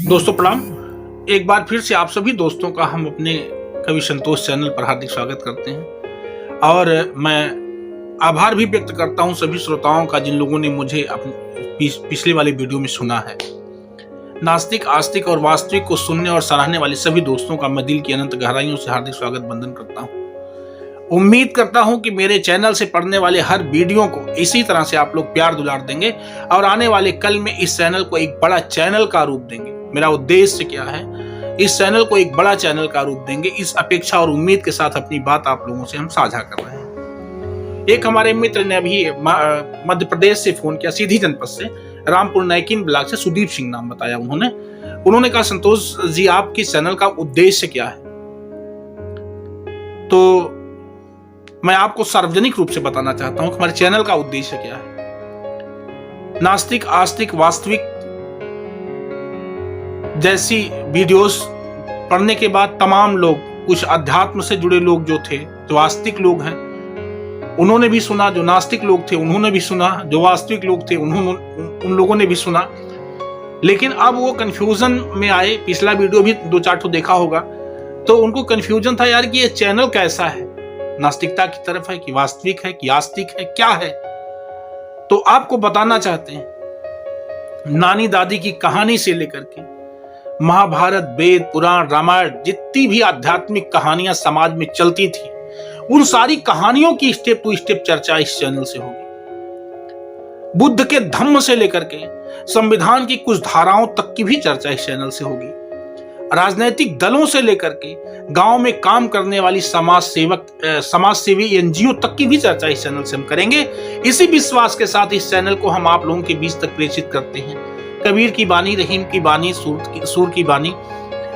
दोस्तों प्रणाम। एक बार फिर से आप सभी दोस्तों का हम अपने कवि संतोष चैनल पर हार्दिक स्वागत करते हैं और मैं आभार भी व्यक्त करता हूं सभी श्रोताओं का जिन लोगों ने मुझे पिछले वाले वीडियो में सुना है। नास्तिक, आस्तिक और वास्तविक को सुनने और सराहने वाले सभी दोस्तों का मैं दिल की अनंत गहराइयों से हार्दिक स्वागत वंदन करता हूं। उम्मीद करता हूं कि मेरे चैनल से पढ़ने वाले हर वीडियो को इसी तरह से आप लोग प्यार दुलार देंगे और आने वाले कल में इस चैनल को एक बड़ा चैनल का रूप देंगे। मेरा उद्देश्य क्या है, इस चैनल को एक बड़ा चैनल का रूप देंगे, इस अपेक्षा और उम्मीद के साथ अपनी बात आप लोगों से हम साझा कर रहे हैं। एक हमारे मित्र ने अभी मध्य प्रदेश से फोन किया, सीधी जनपद से, रामपुर नैकिन ब्लॉक से, सुदीप सिंह नाम बताया उन्होंने कहा संतोष जी आपके चैनल का उद्देश्य क्या है। तो मैं आपको सार्वजनिक रूप से बताना चाहता हूं कि हमारे चैनल का उद्देश्य क्या है। नास्तिक, आस्तिक, वास्तविक जैसी वीडियोस पढ़ने के बाद तमाम लोग, कुछ अध्यात्म से जुड़े लोग जो थे, जो आस्तिक लोग हैं उन्होंने भी सुना, जो नास्तिक लोग थे उन्होंने भी सुना, जो वास्तविक लोग थे उन लोगों ने भी सुना। लेकिन अब वो कंफ्यूजन में आए। पिछला वीडियो भी 2-4 ठो देखा होगा तो उनको कंफ्यूजन था यार कि ये चैनल कैसा है, नास्तिकता की तरफ है कि वास्तविक है कि आस्तिक है, क्या है। तो आपको बताना चाहते हैं, नानी दादी की कहानी से लेकर के महाभारत, वेद, पुराण, रामायण, जितनी भी आध्यात्मिक कहानियां समाज में चलती थी उन सारी कहानियों की स्टेप टू स्टेप चर्चा इस चैनल से होगी। बुद्ध के धम्म से लेकर के संविधान की कुछ धाराओं तक की भी चर्चा इस चैनल से होगी। राजनीतिक दलों से लेकर के गांव में काम करने वाली समाजसेवी एनजीओ तक की भी चर्चा इस चैनल से हम करेंगे। इसी विश्वास के साथ इस चैनल को हम आप लोगों के बीच तक प्रेषित करते हैं। कबीर की बानी, रहीम की बानी, सूर की बानी,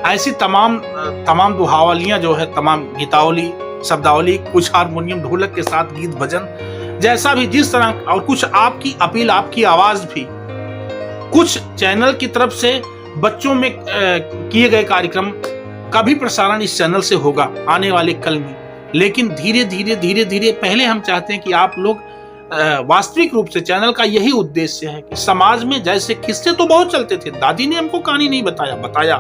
ऐसी तमाम दुहावलियां जो है, तमाम गीतावली, शब्दावली, कुछ हारमोनियम ढोलक के साथ गीत भजन, जैसा भी जिस तरह, और कुछ आपकी अपील, आपकी आवाज भी, कुछ चैनल की तरफ से बच्चों में किए गए कार्यक्रम का भी प्रसारण इस चैनल से होगा आने वाले कल में। लेकिन धीरे धीरे पहले हम चाहते हैं कि आप लोग वास्तविक रूप से, चैनल का यही उद्देश्य है कि समाज में जैसे किस्से तो बहुत चलते थे, दादी ने हमको कहानी नहीं बताया,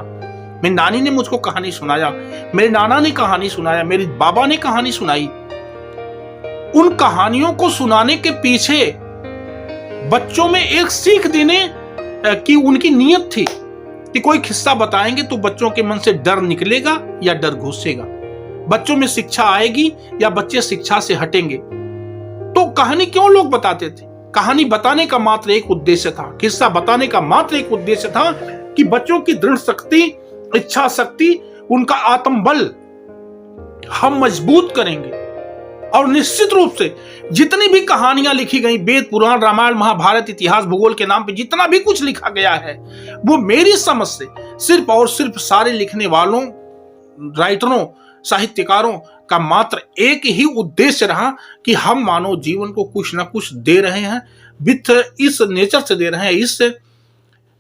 मेरी नानी ने मुझको कहानी सुनाया, मेरे नाना ने कहानी सुनाया, मेरे बाबा ने कहानी सुनाई। उन कहानियों को सुनाने के पीछे बच्चों में एक सीख देने की उनकी नीयत थी कि कोई किस्सा बताएंगे तो बच्चों के मन से डर निकलेगा या डर घुसेगा, बच्चों में शिक्षा आएगी या बच्चे शिक्षा से हटेंगे। तो कहानी क्यों लोग बताते थे? कहानी बताने का मात्र एक उद्देश्य था, किस्सा बताने का मात्र एक उद्देश्य था कि बच्चों की दृढ़ शक्ति, इच्छा शक्ति, उनका आत्मबल हम मजबूत करेंगे। और निश्चित रूप से जितनी भी कहानियां लिखी गई, वेद, पुराण, रामायण, महाभारत, इतिहास, भूगोल के नाम पे जितना भी कुछ लिखा गया है, वो मेरी समझ से सिर्फ और सिर्फ सारे लिखने वालों, राइटरों, साहित्यकारों का मात्र एक ही उद्देश्य रहा कि हम मानव जीवन को कुछ ना कुछ दे रहे हैं, विथ इस नेचर से दे रहे हैं, इस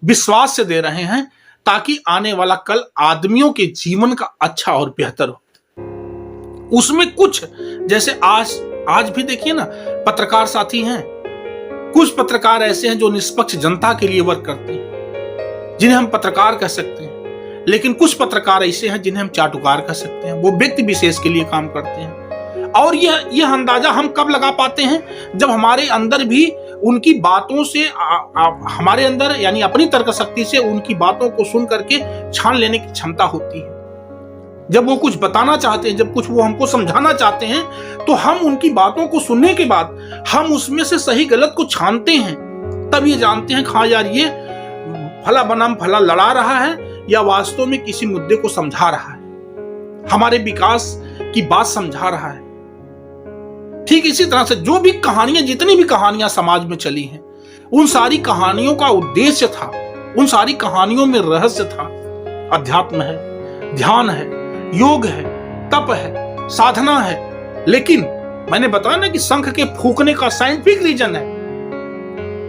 विश्वास से दे रहे हैं ताकि आने वाला कल आदमियों के जीवन का अच्छा और बेहतर हो। उसमें कुछ, जैसे आज भी देखिए ना, पत्रकार साथी हैं, कुछ पत्रकार ऐसे हैं जो निष्पक्ष जनता के लिए वर्क करते हैं, जिन्हें हम पत्रकार कह सकते हैं। लेकिन कुछ पत्रकार ऐसे हैं जिन्हें हम चाटुकार कह सकते हैं, वो व्यक्ति विशेष के लिए काम करते हैं। और यह अंदाजा हम कब लगा पाते हैं? जब हमारे अंदर भी उनकी बातों से, हमारे अंदर यानी अपनी तर्क शक्ति से उनकी बातों को सुन करके छान लेने की क्षमता होती है। जब वो कुछ बताना चाहते हैं, जब कुछ वो हमको समझाना चाहते हैं, तो हम उनकी बातों को सुनने के बाद हम उसमें से सही गलत को छानते हैं। तब ये जानते हैं हाँ यार, ये फला बनाम फला लड़ा रहा है या वास्तव में किसी मुद्दे को समझा रहा है, हमारे विकास की बात समझा रहा है। ठीक इसी तरह से जो भी कहानियां, जितनी भी कहानियां समाज में चली हैं, उन सारी कहानियों का उद्देश्य था, उन सारी कहानियों में रहस्य था। अध्यात्म है, ध्यान है, योग है, तप है, साधना है। लेकिन मैंने बताया ना कि शंख के फूंकने का साइंटिफिक रीजन है।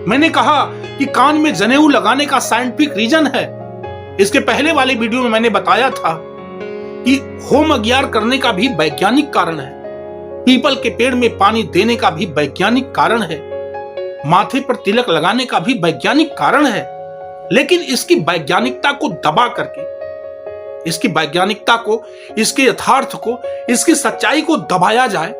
मैंने कहा कि कान में जनेऊ लगाने का साइंटिफिक रीजन है। इसके पहले वाले वीडियो में मैंने बताया था कि होम अज्ञार करने का भी वैज्ञानिक कारण है, पीपल के पेड़ में पानी देने का भी वैज्ञानिक कारण है, माथे पर तिलक लगाने का भी वैज्ञानिक कारण है। लेकिन इसकी वैज्ञानिकता को दबा करके, इसकी वैज्ञानिकता को, इसके यथार्थ को, इसकी सच्चाई को दबाया जाए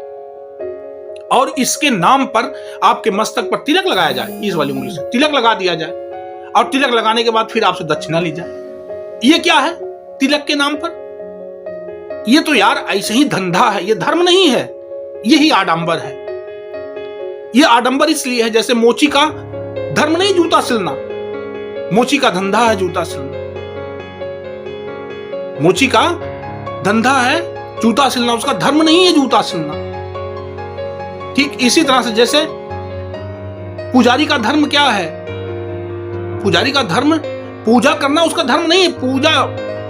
और इसके नाम पर आपके मस्तक पर तिलक लगाया जाए, इस वाली उंगली से तिलक लगा दिया जाए और तिलक लगाने के बाद फिर आपसे दक्षिणा ली जाए। ये क्या है तिलक के नाम पर? ये तो यार ऐसे ही धंधा है, ये धर्म नहीं है, यही आडंबर है। ये आडंबर इसलिए है जैसे मोची का धर्म नहीं जूता सिलना, मोची का धंधा है जूता सिलना, मोची का धंधा है जूता सिलना, उसका धर्म नहीं है जूता सिलना। ठीक इसी तरह से जैसे पुजारी का धर्म क्या है? पुजारी का धर्म पूजा करना, उसका धर्म नहीं है।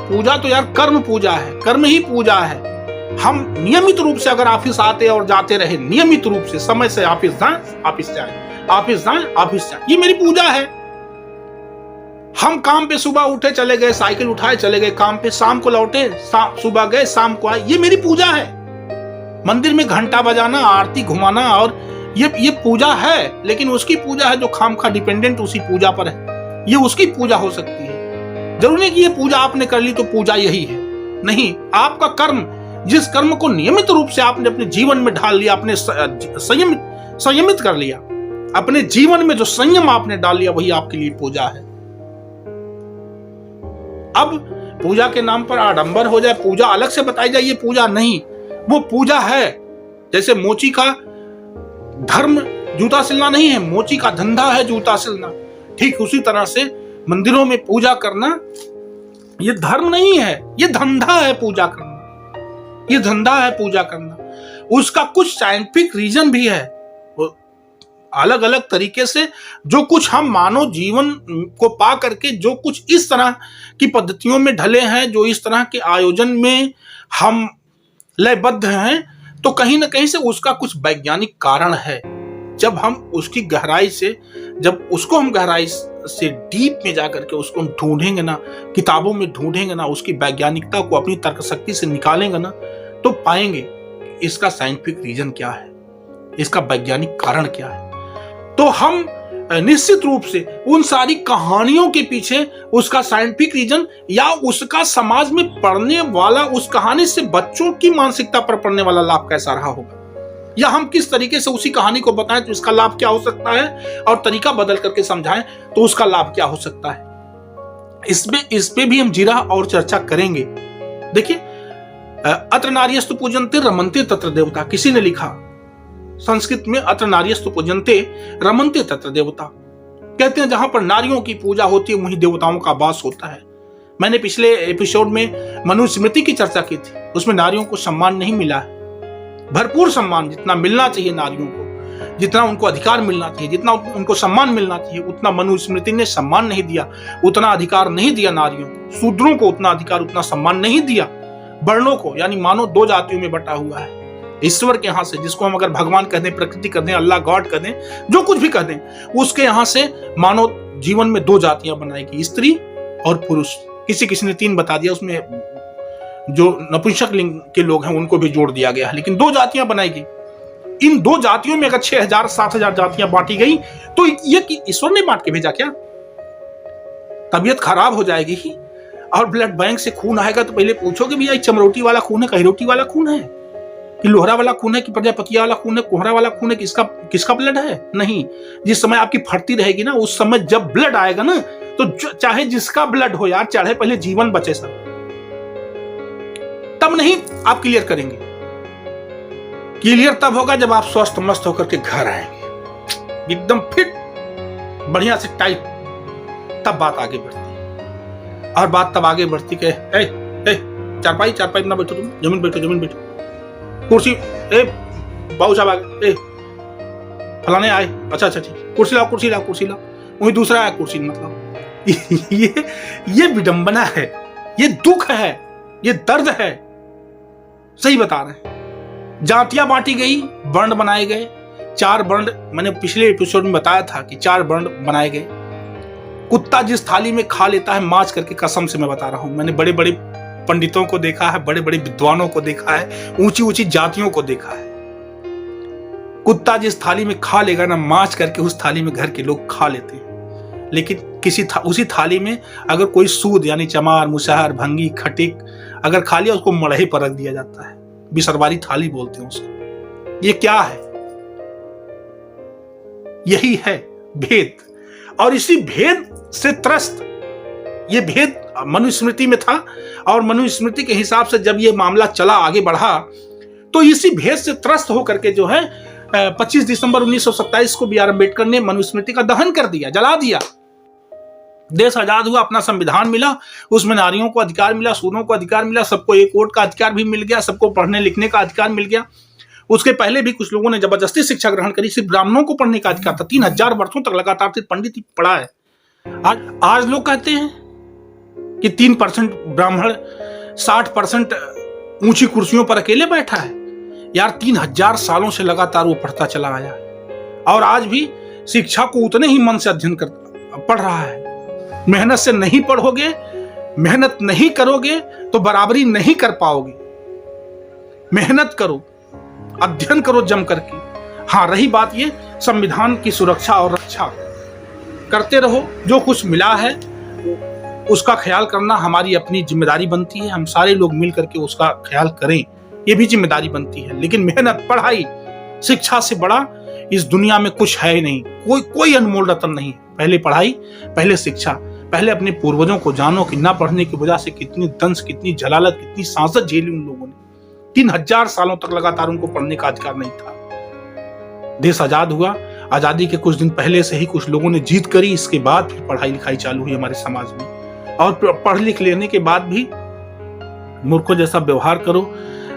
पूजा तो यार कर्म पूजा है, कर्म ही पूजा है। हम नियमित रूप से अगर ऑफिस आते और जाते रहे, नियमित रूप से समय से ऑफिस जाएं, ऑफिस जाएं, ऑफिस जाएं, ऑफिस जाएं, ये मेरी पूजा है। हम काम पे सुबह उठे चले गए, साइकिल उठाए चले गए काम पे, शाम को लौटे, सुबह गए शाम को आए, ये मेरी पूजा है। मंदिर में घंटा बजाना, आरती घुमाना और ये पूजा है, लेकिन उसकी पूजा है जो खामखा डिपेंडेंट उसी पूजा पर है। ये उसकी पूजा हो सकती है, जरूरी नहीं कि ये पूजा आपने कर ली तो पूजा यही है, नहीं। आपका कर्म, जिस कर्म को नियमित रूप से आपने अपने जीवन में ढाल लिया, आपने संयमित कर लिया, अपने जीवन में जो संयम आपने डाल लिया, वही आपके लिए पूजा है। अब पूजा के नाम पर आडंबर हो जाए, पूजा अलग से बताई जाए, ये पूजा नहीं, वो पूजा है। जैसे मोची का धर्म जूता सिलना नहीं है, मोची का धंधा है जूता सिलना। ठीक उसी तरह से मंदिरों में पूजा करना ये धर्म नहीं है, ये धंधा है पूजा करना, ये धंधा है पूजा करना। उसका कुछ साइंटिफिक रीजन भी है, अलग अलग तरीके से जो कुछ हम मानव जीवन को पा करके जो कुछ इस तरह की पद्धतियों में ढले हैं, जो इस तरह के आयोजन में हम लयबद्ध हैं, तो कहीं ना कहीं से उसका कुछ वैज्ञानिक कारण है। जब हम उसकी गहराई से, जब उसको हम गहराई से डीप में जाकर के उसको हम ढूंढेंगे ना, किताबों में ढूंढेंगे ना, उसकी वैज्ञानिकता को अपनी तर्क शक्ति से निकालेंगे ना, तो पाएंगे इसका साइंटिफिक रीजन क्या है, इसका वैज्ञानिक कारण क्या है। तो हम निश्चित रूप से उन सारी कहानियों के पीछे उसका साइंटिफिक रीजन या उसका समाज में पढ़ने वाला, उस कहानी से बच्चों की मानसिकता पर पड़ने वाला लाभ कैसा रहा होगा, या हम किस तरीके से उसी कहानी को बताएं तो इसका लाभ क्या हो सकता है, और तरीका बदल करके समझाएं तो उसका लाभ क्या हो सकता है। इस पे भी हम जीरा और चर्चा करेंगे। देखिए, अत्र नार्यस्तु पूजन्ते रमन्ते तत्र देवता, किसी ने लिखा संस्कृत में, अत्र नार्यस्तु पूजन्ते रमन्ते तत्र देवता, कहते हैं जहां पर नारियों की पूजा होती है वहीं देवताओं का वास होता है। मैंने पिछले एपिसोड में मनुस्मृति की चर्चा की थी, उसमें नारियों को सम्मान नहीं मिला है, भरपूर सम्मान जितना मिलना चाहिए नारियों को, जितना उनको अधिकार मिलना चाहिए, जितना उनको सम्मान मिलना चाहिए, उतना मनुस्मृति ने सम्मान नहीं दिया, उतना अधिकार नहीं दिया नारियों को, शूद्रों को उतना अधिकार, उतना सम्मान नहीं दिया। वर्णों को, यानी मानव दो जातियों में बटा हुआ है, ईश्वर के यहां से, जिसको हम अगर भगवान कह दें, प्रकृति कह दें, अल्लाह गॉड कह दें, जो कुछ भी कह दें, उसके यहां से मानव जीवन में दो जातियां बनाएगी, स्त्री और पुरुष। किसी ने तीन बता दिया, उसमें जो नपुंसक लिंग के लोग हैं उनको भी जोड़ दिया गया है, लेकिन दो जातियां बनाएगी। इन दो जातियों में अगर 6000 7000 जातियां बांटी गई तो ये कि ईश्वर ने बांट के भेजा क्या? तबीयत खराब हो जाएगी ही, और ब्लड बैंक से खून आएगा तो पहले पूछोगे भैया चमरोटी वाला खून है, कहिरोटी वाला खून है, कि लोहरा वाला खून है, कि प्रजापतिया वाला खून है, कोहरा वाला खून है, किसका ब्लड है? नहीं। जिस समय आपकी फटती रहेगी ना, उस समय जब ब्लड आएगा ना, तो चाहे जिसका ब्लड हो यार, चाहे पहले जीवन बचे सब, तब नहीं आप क्लियर करेंगे। क्लियर तब होगा जब आप स्वस्थ मस्त होकर के घर आएंगे, एकदम फिट, बढ़िया से टाइट, तब बात आगे बढ़ती है। और बात तब आगे बढ़ती कि चारपाई ना बैठो, तुम जमीन बैठो, कुर्सी, बाबू साहब आ गए, फलाने आए, अच्छा ठीक, कुर्सी लाओ, वही दूसरा आया कुर्सी, मतलब ये विडंबना है, ये दुख है, ये दर्द है, सही बता रहे हैं। जातियां बांटी गई, वर्ण बनाए गए, 4 वर्ण, मैंने पिछले एपिसोड में बताया था कि 4 वर्ण बनाए गए। कुत्ता जिस थाली में खा लेता है मांच करके, कसम से मैं बता रहा हूं, मैंने बड़े बड़े पंडितों को देखा है, बड़े बड़े विद्वानों को देखा है, ऊंची ऊंची जातियों को देखा है। कुत्ता जिस थाली में खा लेगा ना, मांच करके उस थाली में घर के लोग खा लेते हैं। लेकिन उसी थाली में अगर कोई सूद यानी चमार, मुसहर, भंगी, खटिक अगर खा लिया उसको मड़हे पर रख दिया जाता है। बिसरवारी थाली बोलते हैं उसको। ये क्या है? यही है भेद। और इसी भेद से त्रस्त, ये भेद मनुस्मृति में था और मनुस्मृति के हिसाब से जब ये मामला चला, आगे बढ़ा, तो इसी भेद से त्रस्त होकर के जो है 25 दिसंबर 1927 को बी आर अम्बेडकर ने मनुस्मृति का दहन कर दिया, जला दिया। देश आजाद हुआ, अपना संविधान मिला, उसमें नारियों को अधिकार मिला, सूरों को अधिकार मिला, सबको एक वोट का अधिकार भी मिल गया, सबको पढ़ने लिखने का अधिकार मिल गया। उसके पहले भी कुछ लोगों ने जबरदस्ती शिक्षा ग्रहण करी, सिर्फ ब्राह्मणों को पढ़ने का अधिकार था। 3000 वर्षों तक लगातार सिर्फ पंडित ही पढ़ा है। आज लोग कहते हैं कि 3% ब्राह्मण 60% ऊंची कुर्सियों पर अकेले बैठा है। यार 3000 सालों से लगातार वो पढ़ता चला आया और आज भी शिक्षा को उतने ही मन से अध्ययन पढ़ रहा है। मेहनत से नहीं पढ़ोगे, मेहनत नहीं करोगे तो बराबरी नहीं कर पाओगे। मेहनत करो, अध्ययन करो जम करके। हाँ, रही बात ये संविधान की सुरक्षा और रक्षा करते रहो। जो कुछ मिला है उसका ख्याल करना हमारी अपनी जिम्मेदारी बनती है। हम सारे लोग मिल करके उसका ख्याल करें, ये भी जिम्मेदारी बनती है। लेकिन मेहनत, पढ़ाई, शिक्षा से बड़ा इस दुनिया में कुछ है ही नहीं। कोई अनमोल रत्न नहीं। पहले पढ़ाई, पहले शिक्षा, पहले अपने पूर्वजों को जानो कि ना पढ़ने की वजह से कितनी दंश, कितनी जलालत, कितनी सांसत झेली उन लोगों ने। 3000 सालों तक लगातार उनको पढ़ने का अधिकार नहीं था। देश आजाद हुआ, आजादी के कुछ दिन पहले से ही कुछ लोगों ने जीत करी, इसके बाद फिर पढ़ाई लिखाई चालू हुई हमारे समाज में। और पढ़ लिख लेने के बाद भी मूर्खों जैसा व्यवहार करो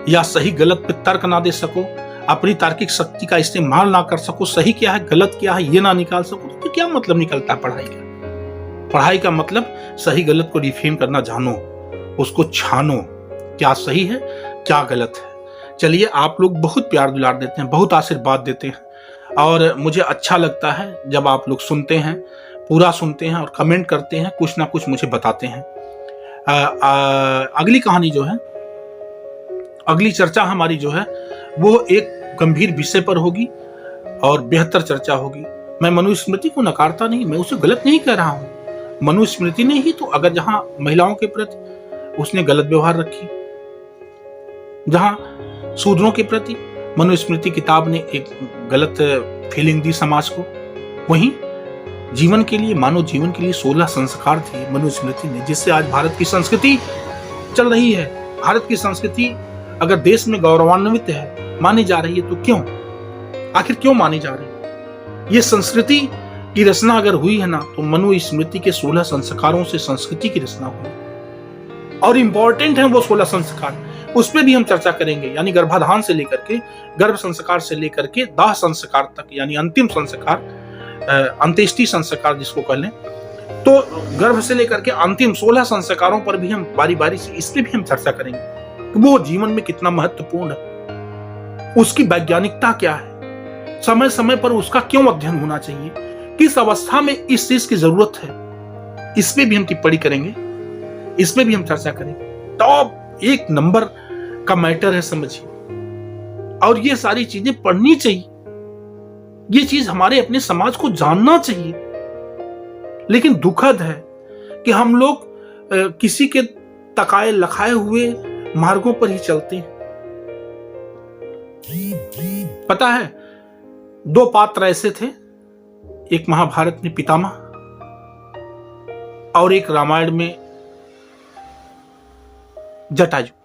या सही गलत पे तर्क ना दे सको, अपनी तार्किक शक्ति का इस्तेमाल ना कर सको, सही क्या है गलत क्या है ये ना निकाल सको, तो क्या मतलब निकलता है पढ़ाई का? पढ़ाई का मतलब सही गलत को डिफाइन करना जानो, उसको छानो, क्या सही है क्या गलत है। चलिए, आप लोग बहुत प्यार दुलार देते हैं, बहुत आशीर्वाद देते हैं और मुझे अच्छा लगता है जब आप लोग सुनते हैं, पूरा सुनते हैं और कमेंट करते हैं, कुछ ना कुछ मुझे बताते हैं। अगली कहानी जो है, अगली चर्चा हमारी जो है वो एक गंभीर विषय पर होगी और बेहतर चर्चा होगी। मैं मनुस्मृति को नकारता नहीं, मैं उसे गलत नहीं कह रहा हूं। मनुस्मृति ने ही तो, अगर जहां महिलाओं के प्रति उसने गलत व्यवहार रखी, जहां शूद्रों के प्रति मनुस्मृति किताब ने एक गलत फीलिंग दी समाज को, वहीं जीवन के लिए, मानव जीवन के लिए 16 संस्कार दिए मनुस्मृति ने, जिससे आज भारत की संस्कृति चल रही है। भारत की संस्कृति अगर देश में गौरवान्वित है, मानी जा रही है, तो क्यों, आखिर क्यों मानी जा रही है? ये संस्कृति की रचना अगर हुई है ना, तो मनुस्मृति के 16 संस्कारों से संस्कृति की रचना हुई और इंपॉर्टेंट है वो 16 संस्कार। उस पर भी हम चर्चा करेंगे, यानी गर्भाधान से लेकर के, गर्भ संस्कार से लेकर के दाह संस्कार तक, यानी अंतिम संस्कार, अंत्येष्टि संस्कार जिसको कह लें, तो गर्भ से लेकर के अंतिम 16 संस्कारों पर भी हम बारी बारी से, इस पे भी हम चर्चा करेंगे कि वो जीवन में कितना महत्वपूर्ण है, उसकी वैज्ञानिकता क्या है, समय समय पर उसका क्यों अध्ययन होना चाहिए, किस अवस्था में इस चीज की जरूरत है, इस पे भी हम टिप्पणी करेंगे, इसमें भी हम चर्चा करेंगे। टॉप 1 नंबर का मैटर है, समझिए। और ये सारी चीजें पढ़नी चाहिए, ये चीज हमारे अपने समाज को जानना चाहिए। लेकिन दुखद है कि हम लोग किसी के तकाए लखाए हुए मार्गों पर ही चलते हैं। पता है, 2 पात्र ऐसे थे, एक महाभारत में पितामह और एक रामायण में जटायु।